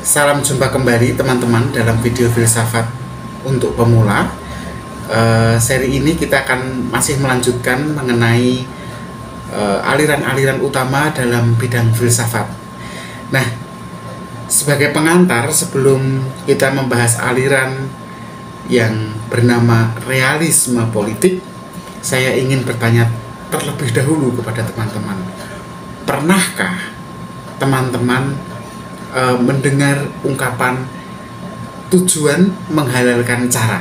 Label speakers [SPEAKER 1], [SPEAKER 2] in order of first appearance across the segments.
[SPEAKER 1] Salam jumpa kembali teman-teman dalam video filsafat untuk pemula. Seri ini kita akan masih melanjutkan mengenai aliran-aliran utama dalam bidang filsafat. Nah, sebagai pengantar sebelum kita membahas aliran yang bernama realisme politik, saya ingin bertanya terlebih dahulu kepada teman-teman. Pernahkah teman-teman mendengar ungkapan tujuan menghalalkan cara?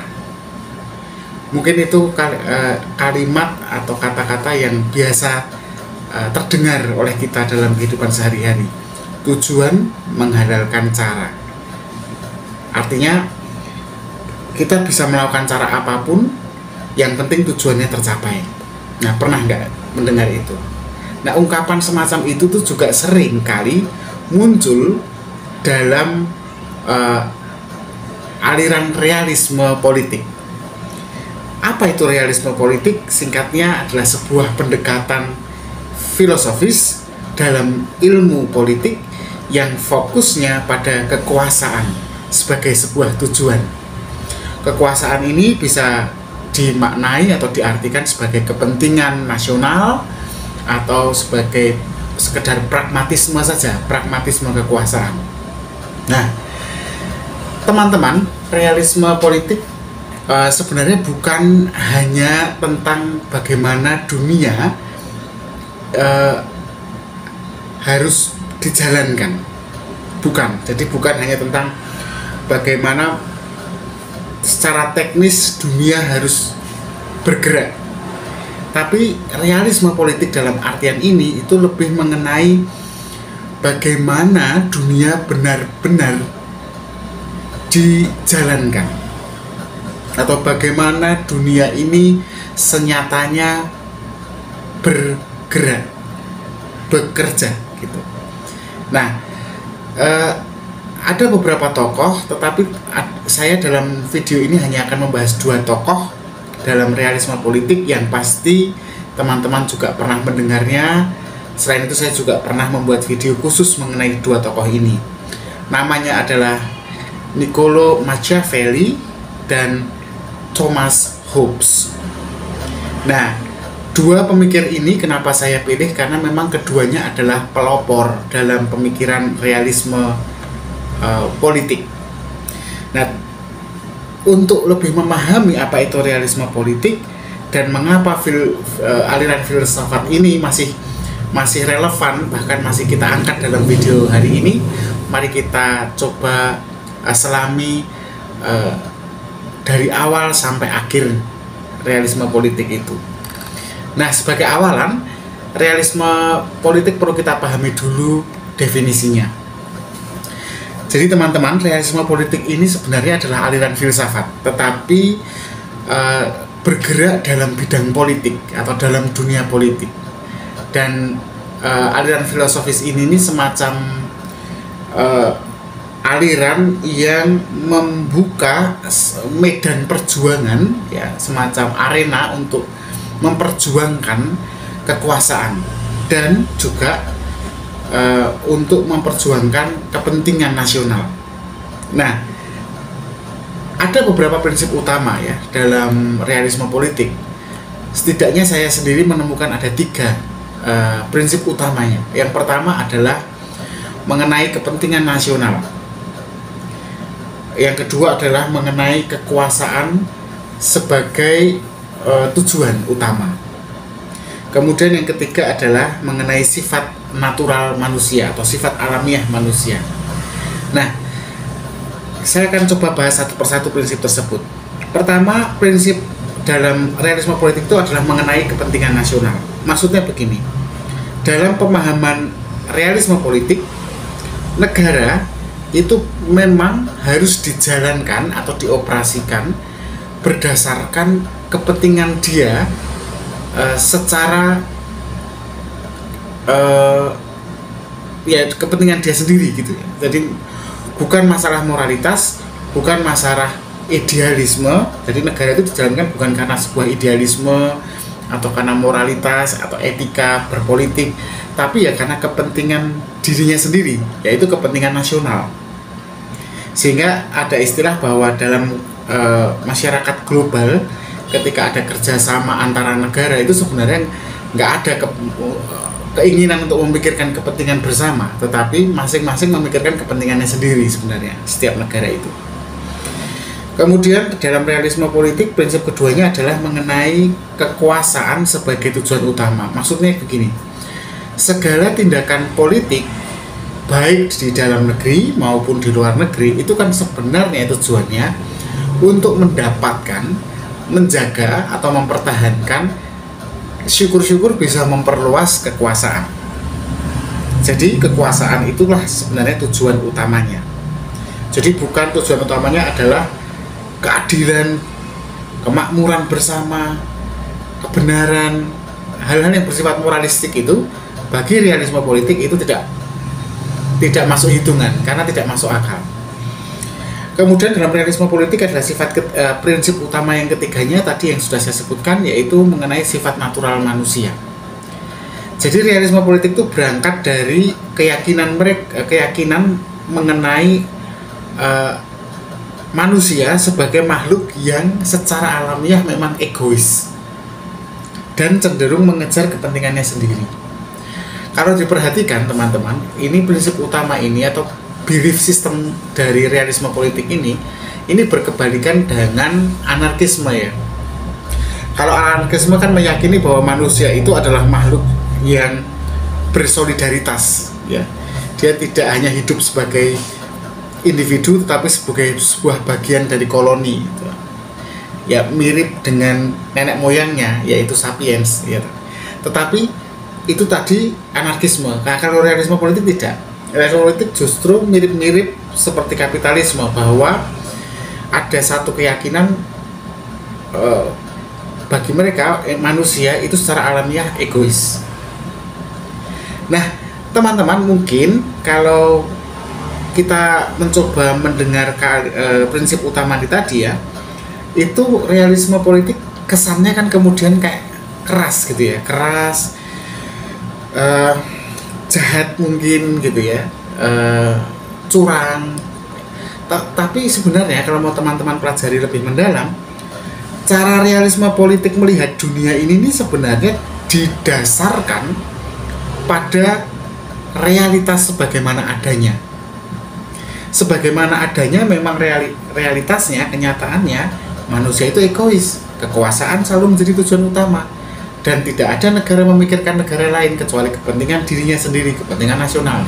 [SPEAKER 1] Mungkin itu kalimat atau kata-kata yang biasa terdengar oleh kita dalam kehidupan sehari-hari. Tujuan menghalalkan cara artinya kita bisa melakukan cara apapun, yang penting tujuannya tercapai. Nah, pernah nggak mendengar itu? Nah, ungkapan semacam itu tuh juga sering kali muncul dalam aliran realisme politik. Apa itu realisme politik? Singkatnya adalah sebuah pendekatan filosofis dalam ilmu politik yang fokusnya pada kekuasaan sebagai sebuah tujuan. Kekuasaan ini bisa dimaknai atau diartikan sebagai kepentingan nasional atau sebagai sekedar pragmatisme saja, pragmatisme kekuasaan. Nah, teman-teman, realisme politik sebenarnya bukan hanya tentang bagaimana dunia harus dijalankan, bukan. Jadi bukan hanya tentang bagaimana secara teknis dunia harus bergerak, tapi realisme politik dalam artian ini itu lebih mengenai bagaimana dunia benar-benar dijalankan, atau bagaimana dunia ini senyatanya bergerak, bekerja gitu. Nah, ada beberapa tokoh, tetapi saya dalam video ini hanya akan membahas dua tokoh dalam realisme politik yang pasti teman-teman juga pernah mendengarnya. Selain itu saya juga pernah membuat video khusus mengenai dua tokoh ini. Namanya adalah Niccolò Machiavelli dan Thomas Hobbes. Nah, dua pemikir ini kenapa saya pilih? Karena memang keduanya adalah pelopor dalam pemikiran realisme politik. Nah, untuk lebih memahami apa itu realisme politik dan mengapa aliran filsafat ini masih relevan, bahkan masih kita angkat dalam video hari ini, mari kita coba selami dari awal sampai akhir realisme politik itu. Nah, sebagai awalan, realisme politik perlu kita pahami dulu definisinya. Jadi teman-teman, realisme politik ini sebenarnya adalah aliran filsafat, tetapi bergerak dalam bidang politik atau dalam dunia politik. Dan aliran filosofis ini semacam aliran yang membuka medan perjuangan, ya, semacam arena untuk memperjuangkan kekuasaan dan juga untuk memperjuangkan kepentingan nasional. Nah, ada beberapa prinsip utama ya dalam realisme politik. Setidaknya saya sendiri menemukan ada tiga prinsip utamanya. Yang pertama adalah mengenai kepentingan nasional. Yang kedua adalah mengenai kekuasaan sebagai tujuan utama. Kemudian yang ketiga adalah mengenai sifat natural manusia atau sifat alamiah manusia. Nah, saya akan coba bahas satu persatu prinsip tersebut. Pertama, prinsip dalam realisme politik itu adalah mengenai kepentingan nasional. Maksudnya begini, dalam pemahaman realisme politik, negara itu memang harus dijalankan atau dioperasikan berdasarkan kepentingan dia secara ya kepentingan dia sendiri gitu ya. Jadi bukan masalah moralitas, bukan masalah idealisme. Jadi negara itu dijalankan bukan karena sebuah idealisme atau karena moralitas atau etika berpolitik, tapi ya karena kepentingan dirinya sendiri, yaitu kepentingan nasional. Sehingga ada istilah bahwa dalam masyarakat global, ketika ada kerjasama antara negara itu sebenarnya nggak ada keinginan untuk memikirkan kepentingan bersama, tetapi masing-masing memikirkan kepentingannya sendiri sebenarnya setiap negara itu. Kemudian dalam realisme politik, prinsip keduanya adalah mengenai kekuasaan sebagai tujuan utama. Maksudnya begini, segala tindakan politik baik di dalam negeri maupun di luar negeri itu kan sebenarnya tujuannya untuk mendapatkan, menjaga atau mempertahankan, syukur-syukur bisa memperluas kekuasaan. Jadi kekuasaan itulah sebenarnya tujuan utamanya. Jadi bukan tujuan utamanya adalah keadilan, kemakmuran bersama, kebenaran, hal-hal yang bersifat moralistik itu bagi realisme politik itu tidak masuk hitungan karena tidak masuk akal. Kemudian dalam realisme politik adalah prinsip utama yang ketiganya tadi yang sudah saya sebutkan, yaitu mengenai sifat natural manusia. Jadi realisme politik itu berangkat dari keyakinan mengenai manusia sebagai makhluk yang secara alamiah memang egois dan cenderung mengejar kepentingannya sendiri. Kalau diperhatikan teman-teman, ini prinsip utama ini atau belief system dari realisme politik ini berkebalikan dengan anarkisme ya. Kalau anarkisme kan meyakini bahwa manusia itu adalah makhluk yang bersolidaritas ya. Dia tidak hanya hidup sebagai individu tetapi sebagai sebuah bagian dari koloni gitu. Ya mirip dengan nenek moyangnya yaitu sapiens ya. Tetapi itu tadi anarkisme. Nah, kalau realisme politik tidak. Realisme politik justru mirip-mirip seperti kapitalisme, bahwa ada satu keyakinan bagi mereka manusia itu secara alamiah egois. Nah, teman-teman mungkin kalau kita mencoba mendengar prinsip utama tadi ya, itu realisme politik kesannya kan kemudian kayak keras gitu ya, keras, jahat mungkin gitu ya, curang. Tapi sebenarnya kalau mau teman-teman pelajari lebih mendalam, cara realisme politik melihat dunia ini sebenarnya didasarkan pada realitas sebagaimana adanya. Sebagaimana adanya memang realitasnya, kenyataannya manusia itu egois, kekuasaan selalu menjadi tujuan utama, dan tidak ada negara memikirkan negara lain kecuali kepentingan dirinya sendiri, kepentingan nasional.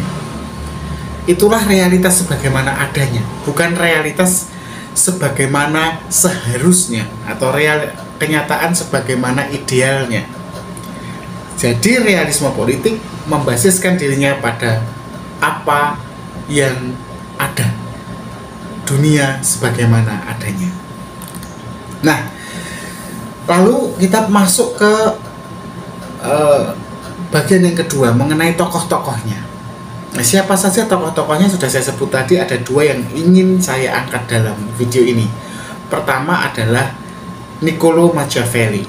[SPEAKER 1] Itulah realitas sebagaimana adanya, bukan realitas sebagaimana seharusnya atau kenyataan sebagaimana idealnya. Jadi realisme politik membasiskan dirinya pada apa yang ada, dunia sebagaimana adanya. Nah, lalu kita masuk ke bagian yang kedua mengenai tokoh-tokohnya. Nah, siapa saja tokoh-tokohnya sudah saya sebut tadi, ada dua yang ingin saya angkat dalam video ini. Pertama adalah Niccolò Machiavelli,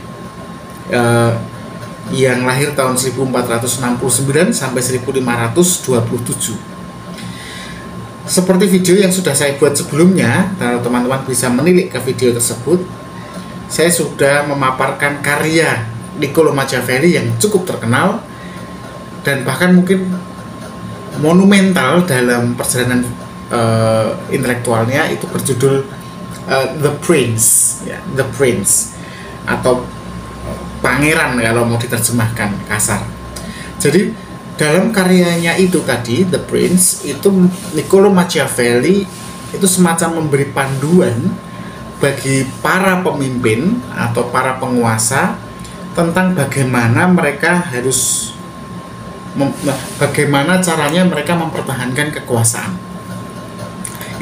[SPEAKER 1] yang lahir tahun 1469 sampai 1527. Seperti video yang sudah saya buat sebelumnya, kalau teman-teman bisa menilik ke video tersebut, saya sudah memaparkan karya Niccolò Machiavelli yang cukup terkenal dan bahkan mungkin monumental dalam perjalanan intelektualnya, itu berjudul The Prince, ya, The Prince atau pangeran kalau mau diterjemahkan kasar. Jadi dalam karyanya itu tadi, The Prince, itu Niccolò Machiavelli itu semacam memberi panduan bagi para pemimpin atau para penguasa tentang bagaimana mereka harus bagaimana caranya mereka mempertahankan kekuasaan.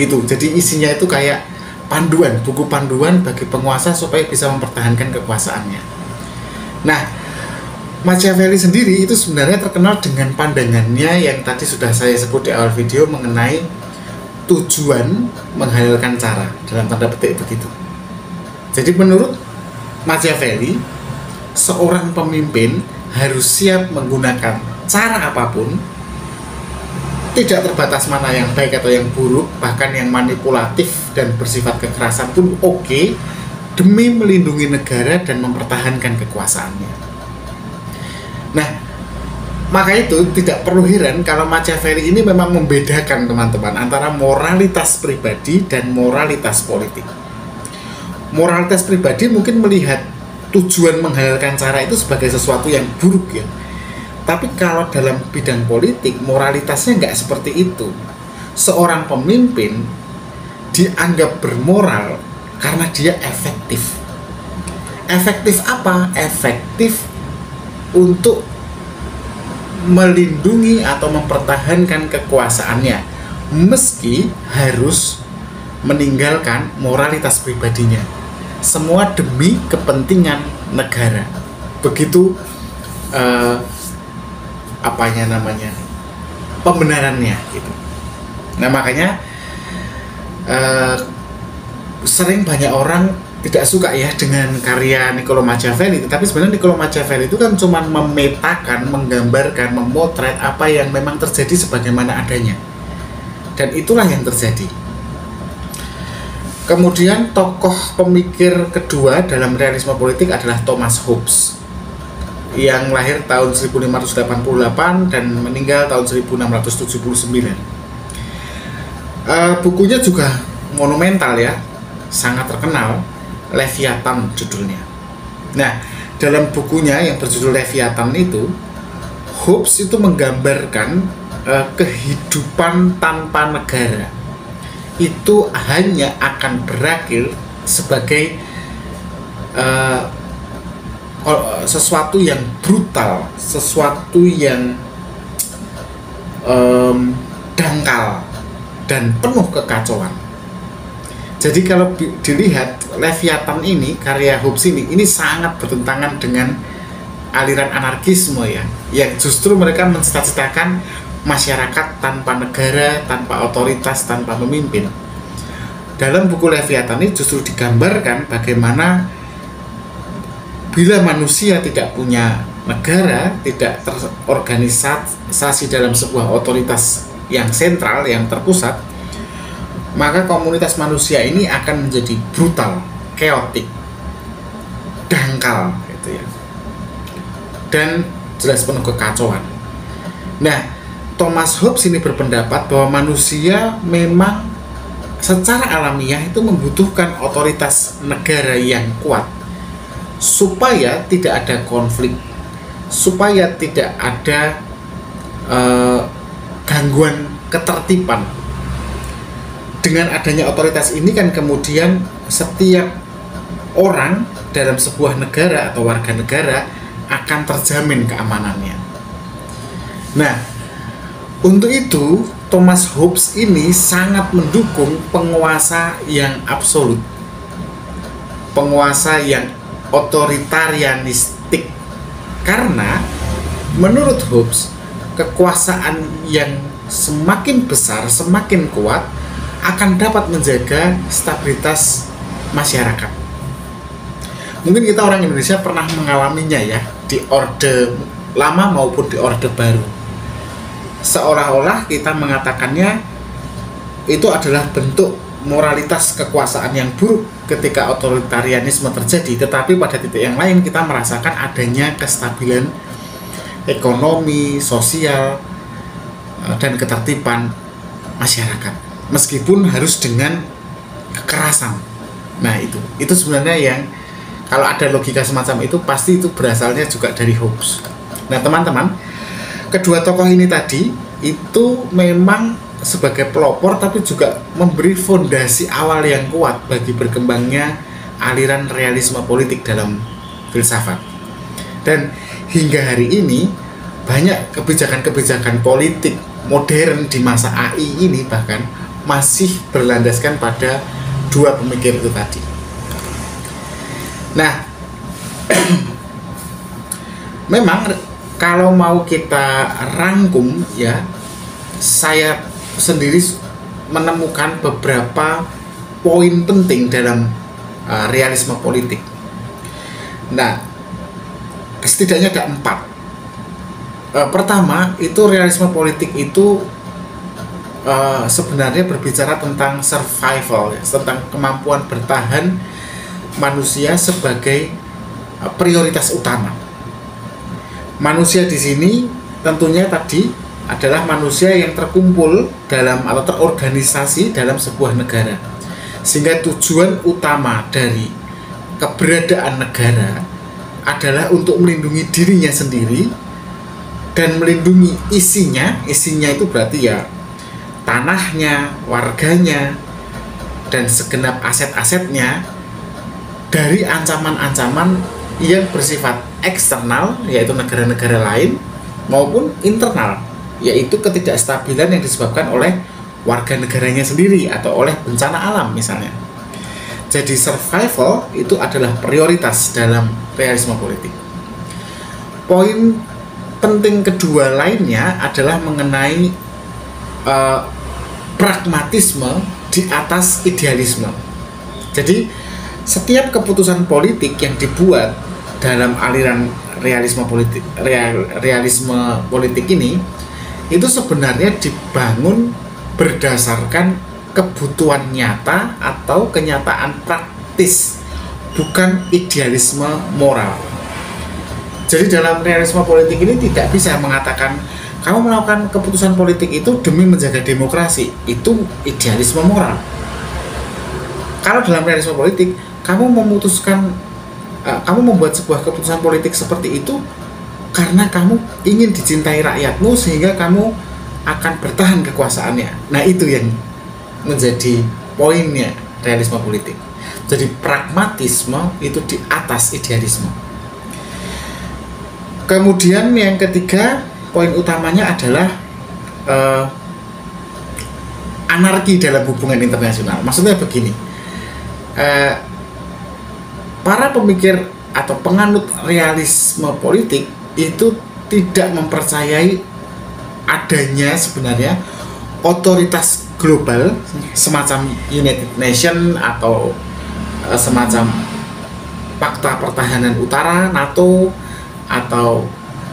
[SPEAKER 1] Itu jadi isinya itu kayak panduan, buku panduan bagi penguasa supaya bisa mempertahankan kekuasaannya. Nah, Machiavelli sendiri itu sebenarnya terkenal dengan pandangannya yang tadi sudah saya sebut di awal video mengenai tujuan menghalalkan cara, dalam tanda petik begitu. Jadi menurut Machiavelli, seorang pemimpin harus siap menggunakan cara apapun tidak terbatas mana yang baik atau yang buruk, bahkan yang manipulatif dan bersifat kekerasan pun oke, demi melindungi negara dan mempertahankan kekuasaannya. Nah, maka itu tidak perlu heran kalau Machiavelli ini memang membedakan teman-teman antara moralitas pribadi dan moralitas politik. Moralitas pribadi mungkin melihat tujuan menghalalkan cara itu sebagai sesuatu yang buruk ya. Tapi kalau dalam bidang politik, moralitasnya nggak seperti itu. Seorang pemimpin dianggap bermoral karena dia efektif. Efektif apa? Efektif untuk melindungi atau mempertahankan kekuasaannya, meski harus meninggalkan moralitas pribadinya. Semua demi kepentingan negara. Begitu pembenarannya gitu. Nah, makanya sering banyak orang tidak suka ya dengan karya Niccolo Machiavelli, tetapi sebenarnya Niccolo Machiavelli itu kan cuma memetakan, menggambarkan, memotret apa yang memang terjadi sebagaimana adanya, dan itulah yang terjadi. Kemudian tokoh pemikir kedua dalam realisme politik adalah Thomas Hobbes, yang lahir tahun 1588 dan meninggal tahun 1679. Bukunya juga monumental ya, sangat terkenal, Leviathan judulnya. Nah, dalam bukunya yang berjudul Leviathan itu, Hobbes itu menggambarkan kehidupan tanpa negara itu hanya akan berakhir sebagai sesuatu yang brutal, sesuatu yang dangkal dan penuh kekacauan. Jadi kalau dilihat Leviathan ini, karya Hobbes ini sangat bertentangan dengan aliran anarkisme ya, yang justru mereka mencita-citakan masyarakat tanpa negara, tanpa otoritas, tanpa pemimpin. Dalam buku Leviathan ini justru digambarkan bagaimana bila manusia tidak punya negara, tidak terorganisasi dalam sebuah otoritas yang sentral, yang terpusat, maka komunitas manusia ini akan menjadi brutal, chaotic, dangkal gitu ya, dan jelas penuh kekacauan. Nah, Thomas Hobbes ini berpendapat bahwa manusia memang secara alamiah itu membutuhkan otoritas negara yang kuat supaya tidak ada konflik, supaya tidak ada gangguan ketertiban. Dengan adanya otoritas ini kan kemudian setiap orang dalam sebuah negara atau warga negara akan terjamin keamanannya. Nah, untuk itu Thomas Hobbes ini sangat mendukung penguasa yang absolut, penguasa yang otoritarianistik, karena menurut Hobbes kekuasaan yang semakin besar, semakin kuat akan dapat menjaga stabilitas masyarakat. Mungkin kita orang Indonesia pernah mengalaminya ya, di Orde Lama maupun di Orde Baru. Seolah-olah kita mengatakannya itu adalah bentuk moralitas kekuasaan yang buruk ketika otoritarianisme terjadi, tetapi pada titik yang lain kita merasakan adanya kestabilan ekonomi, sosial, dan ketertiban masyarakat, meskipun harus dengan kekerasan. Nah, itu sebenarnya yang kalau ada logika semacam itu pasti itu berasalnya juga dari Hobbes. Nah, teman-teman, kedua tokoh ini tadi itu memang sebagai pelopor tapi juga memberi fondasi awal yang kuat bagi berkembangnya aliran realisme politik dalam filsafat. Dan hingga hari ini banyak kebijakan-kebijakan politik modern di masa AI ini bahkan masih berlandaskan pada dua pemikir itu tadi. Nah, memang kalau mau kita rangkum ya, saya sendiri menemukan beberapa poin penting dalam realisme politik. Nah, setidaknya ada 4. Pertama, itu realisme politik itu sebenarnya berbicara tentang survival, ya, tentang kemampuan bertahan manusia sebagai prioritas utama. Manusia di sini tentunya tadi adalah manusia yang terkumpul dalam atau terorganisasi dalam sebuah negara, sehingga tujuan utama dari keberadaan negara adalah untuk melindungi dirinya sendiri dan melindungi isinya itu berarti ya tanahnya, warganya, dan segenap aset-asetnya dari ancaman-ancaman yang bersifat eksternal, yaitu negara-negara lain, maupun internal, yaitu ketidakstabilan yang disebabkan oleh warga negaranya sendiri atau oleh bencana alam misalnya. Jadi survival itu adalah prioritas dalam realisme politik. Poin penting kedua lainnya adalah mengenai pragmatisme di atas idealisme. Jadi setiap keputusan politik yang dibuat dalam aliran realisme politik ini itu sebenarnya dibangun berdasarkan kebutuhan nyata atau kenyataan praktis, bukan idealisme moral. Jadi dalam realisme politik ini tidak bisa mengatakan kamu melakukan keputusan politik itu demi menjaga demokrasi, itu idealisme moral. Kalau dalam realisme politik kamu membuat sebuah keputusan politik seperti itu karena kamu ingin dicintai rakyatmu sehingga kamu akan bertahan kekuasaannya. Nah, itu yang menjadi poinnya realisme politik. Jadi pragmatisme itu di atas idealisme. Kemudian yang ketiga, poin utamanya adalah anarki dalam hubungan internasional. Maksudnya begini, para pemikir atau penganut realisme politik itu tidak mempercayai adanya sebenarnya otoritas global semacam United Nations atau semacam Pakta Pertahanan Utara, NATO, atau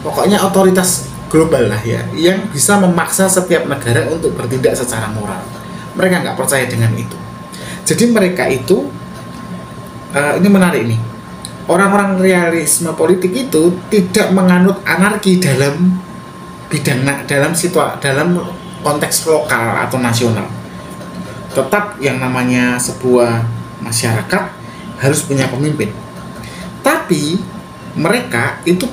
[SPEAKER 1] pokoknya otoritas global lah ya, yang bisa memaksa setiap negara untuk bertindak secara moral. Mereka nggak percaya dengan itu. Jadi mereka itu ini menarik nih, orang-orang realisme politik itu tidak menganut anarki dalam konteks lokal atau nasional. Tetap yang namanya sebuah masyarakat harus punya pemimpin, tapi mereka itu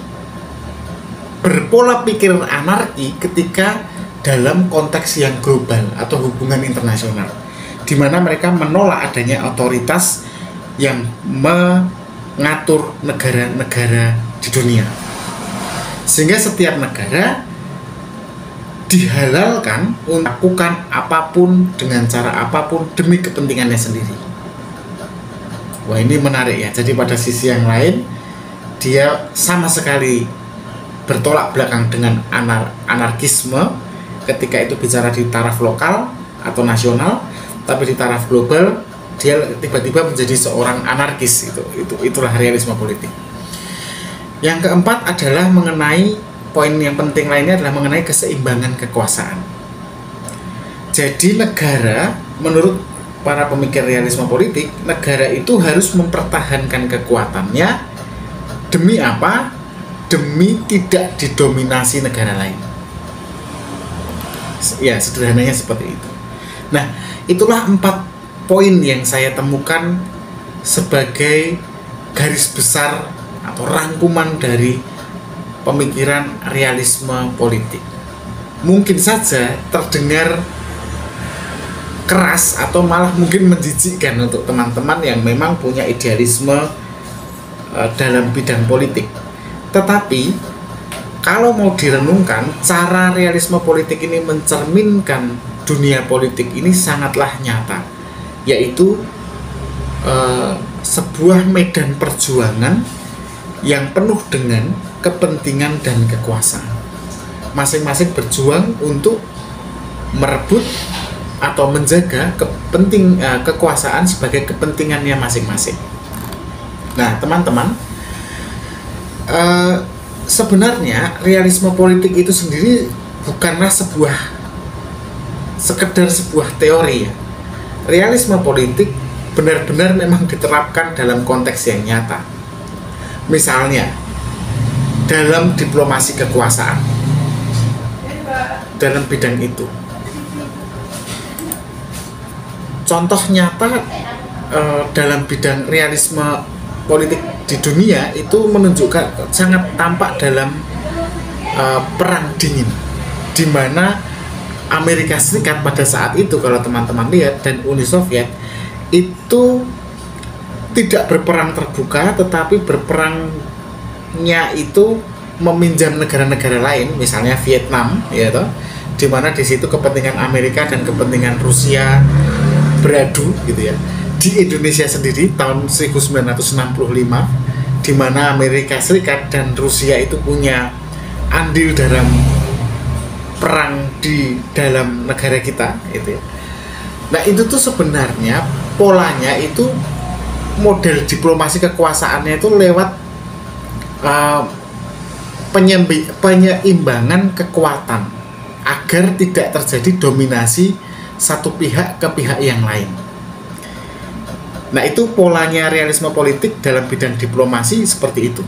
[SPEAKER 1] berpola pikir anarki ketika dalam konteks yang global atau hubungan internasional, di mana mereka menolak adanya otoritas yang mengatur negara-negara di dunia, sehingga setiap negara dihalalkan untuk melakukan apapun dengan cara apapun demi kepentingannya sendiri. Wah, ini menarik ya. Jadi pada sisi yang lain dia sama sekali bertolak belakang dengan anarkisme ketika itu bicara di taraf lokal atau nasional, tapi di taraf global dia tiba-tiba menjadi seorang anarkis. Itulah realisme politik. Yang keempat adalah mengenai poin yang penting lainnya adalah mengenai keseimbangan kekuasaan. Jadi negara, menurut para pemikir realisme politik, negara itu harus mempertahankan kekuatannya demi apa? Demi tidak didominasi negara lain. Ya, sederhananya seperti itu. Nah, itulah 4 poin yang saya temukan sebagai garis besar atau rangkuman dari pemikiran realisme politik. Mungkin saja terdengar keras atau malah mungkin menjijikkan untuk teman-teman yang memang punya idealisme dalam bidang politik. Tetapi kalau mau direnungkan, cara realisme politik ini mencerminkan dunia politik ini sangatlah nyata, yaitu sebuah medan perjuangan yang penuh dengan kepentingan dan kekuasaan. Masing-masing berjuang untuk merebut atau menjaga kekuasaan sebagai kepentingannya masing-masing. Nah, teman-teman, sebenarnya realisme politik itu sendiri bukanlah sebuah sekedar sebuah teori ya. Realisme politik benar-benar memang diterapkan dalam konteks yang nyata. Misalnya dalam diplomasi kekuasaan, dalam bidang itu. Contoh nyata dalam bidang realisme politik di dunia itu menunjukkan sangat tampak dalam perang dingin, di mana Amerika Serikat pada saat itu, kalau teman-teman lihat, dan Uni Soviet itu tidak berperang terbuka, tetapi berperangnya itu meminjam negara-negara lain, misalnya Vietnam, ya toh, di mana di situ kepentingan Amerika dan kepentingan Rusia beradu, gitu ya. Di Indonesia sendiri tahun 1965, di mana Amerika Serikat dan Rusia itu punya andil dalam perang di dalam negara kita, gitu ya. Nah itu tuh sebenarnya polanya itu model diplomasi kekuasaannya itu lewat penyeimbangan kekuatan agar tidak terjadi dominasi satu pihak ke pihak yang lain. Nah itu polanya realisme politik dalam bidang diplomasi seperti itu.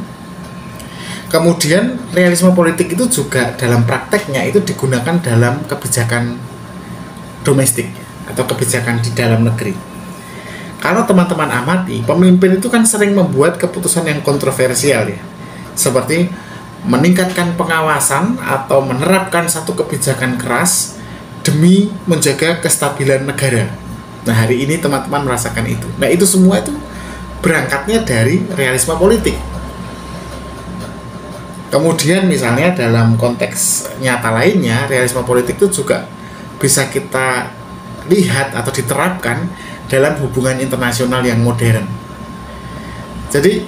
[SPEAKER 1] Kemudian realisme politik itu juga dalam prakteknya itu digunakan dalam kebijakan domestik atau kebijakan di dalam negeri. Kalau teman-teman amati, pemimpin itu kan sering membuat keputusan yang kontroversial ya, seperti meningkatkan pengawasan atau menerapkan satu kebijakan keras demi menjaga kestabilan negara. Nah hari ini teman-teman merasakan itu. Nah itu semua itu berangkatnya dari realisme politik. Kemudian misalnya dalam konteks nyata lainnya, realisme politik itu juga bisa kita lihat atau diterapkan dalam hubungan internasional yang modern. Jadi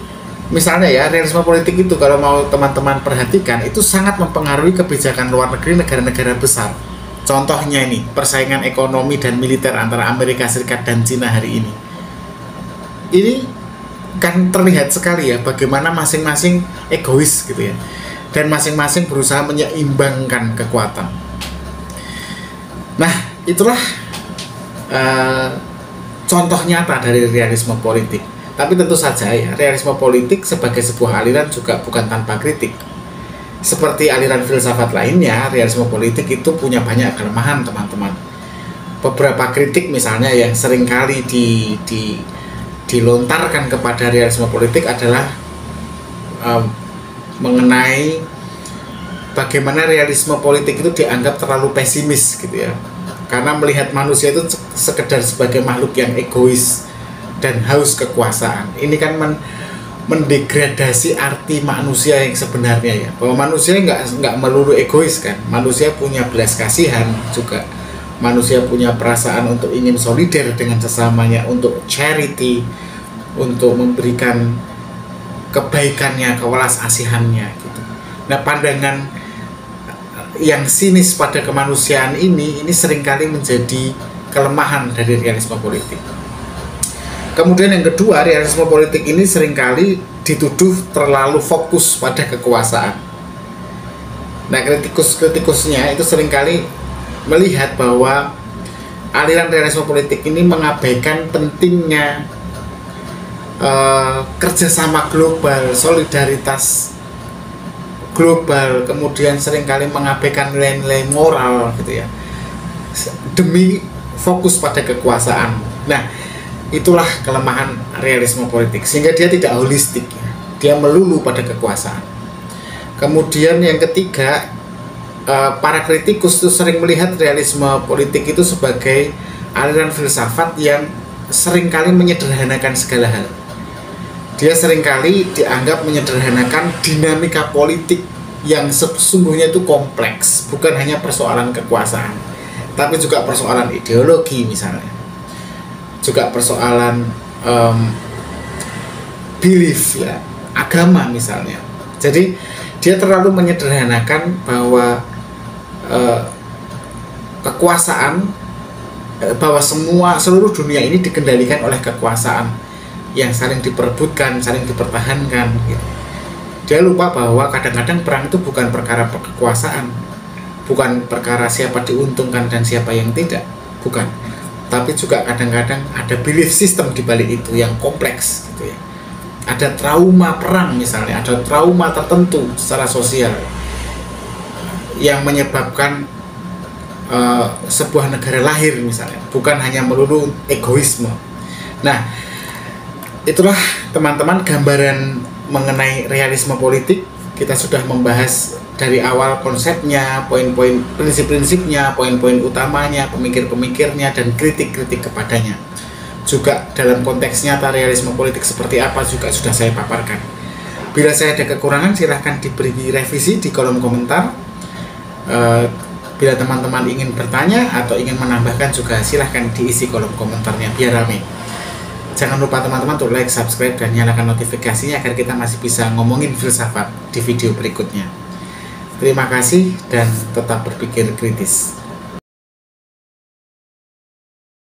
[SPEAKER 1] misalnya ya, realisme politik itu kalau mau teman-teman perhatikan itu sangat mempengaruhi kebijakan luar negeri negara-negara besar. Contohnya ini, persaingan ekonomi dan militer antara Amerika Serikat dan Cina hari ini. Ini kan terlihat sekali ya bagaimana masing-masing egois gitu ya. Dan masing-masing berusaha menyeimbangkan kekuatan. Nah, itulah contoh nyata dari realisme politik. Tapi tentu saja ya, realisme politik sebagai sebuah aliran juga bukan tanpa kritik. Seperti aliran filsafat lainnya, realisme politik itu punya banyak kelemahan, teman-teman. Beberapa kritik misalnya yang seringkali dilontarkan kepada realisme politik adalah mengenai bagaimana realisme politik itu dianggap terlalu pesimis gitu ya. Karena melihat manusia itu sekedar sebagai makhluk yang egois dan haus kekuasaan. Ini kan mendegradasi arti manusia yang sebenarnya ya, bahwa manusia nggak melulu egois kan, manusia punya belas kasihan juga, manusia punya perasaan untuk ingin solider dengan sesamanya, untuk charity, untuk memberikan kebaikannya, kewelas asihannya gitu. Nah pandangan yang sinis pada kemanusiaan ini seringkali menjadi kelemahan dari realisme politik. Kemudian yang kedua, realisme politik ini seringkali dituduh terlalu fokus pada kekuasaan. Nah, kritikusnya itu seringkali melihat bahwa aliran realisme politik ini mengabaikan pentingnya kerjasama global, solidaritas global, kemudian seringkali mengabaikan nilai-nilai moral gitu ya, demi fokus pada kekuasaan. Nah, itulah kelemahan realisme politik, sehingga dia tidak holistik, dia melulu pada kekuasaan. Kemudian yang ketiga, para kritikus itu sering melihat realisme politik itu sebagai aliran filsafat yang seringkali menyederhanakan segala hal. Dia seringkali dianggap menyederhanakan dinamika politik yang sesungguhnya itu kompleks, bukan hanya persoalan kekuasaan, tapi juga persoalan ideologi misalnya, juga persoalan belief ya, agama misalnya. Jadi dia terlalu menyederhanakan bahwa kekuasaan, bahwa seluruh dunia ini dikendalikan oleh kekuasaan yang saling diperebutkan, saling dipertahankan gitu. Dia lupa bahwa kadang-kadang perang itu bukan perkara kekuasaan, bukan perkara siapa diuntungkan dan siapa yang tidak, bukan, tapi juga kadang-kadang ada belief system di balik itu yang kompleks gitu ya. Ada trauma perang misalnya, ada trauma tertentu secara sosial yang menyebabkan sebuah negara lahir misalnya, bukan hanya melulu egoisme. Nah, itulah teman-teman gambaran mengenai realisme politik. Kita sudah membahas dari awal konsepnya, poin-poin prinsip-prinsipnya, poin-poin utamanya, pemikir-pemikirnya, dan kritik-kritik kepadanya. Juga dalam konteks nyata realisme politik seperti apa juga sudah saya paparkan. Bila saya ada kekurangan silahkan diberi revisi di kolom komentar. Bila teman-teman ingin bertanya atau ingin menambahkan juga silahkan diisi kolom komentarnya biar rame. Jangan lupa teman-teman untuk like, subscribe, dan nyalakan notifikasinya agar kita masih bisa ngomongin filsafat di video berikutnya. Terima kasih dan tetap berpikir kritis.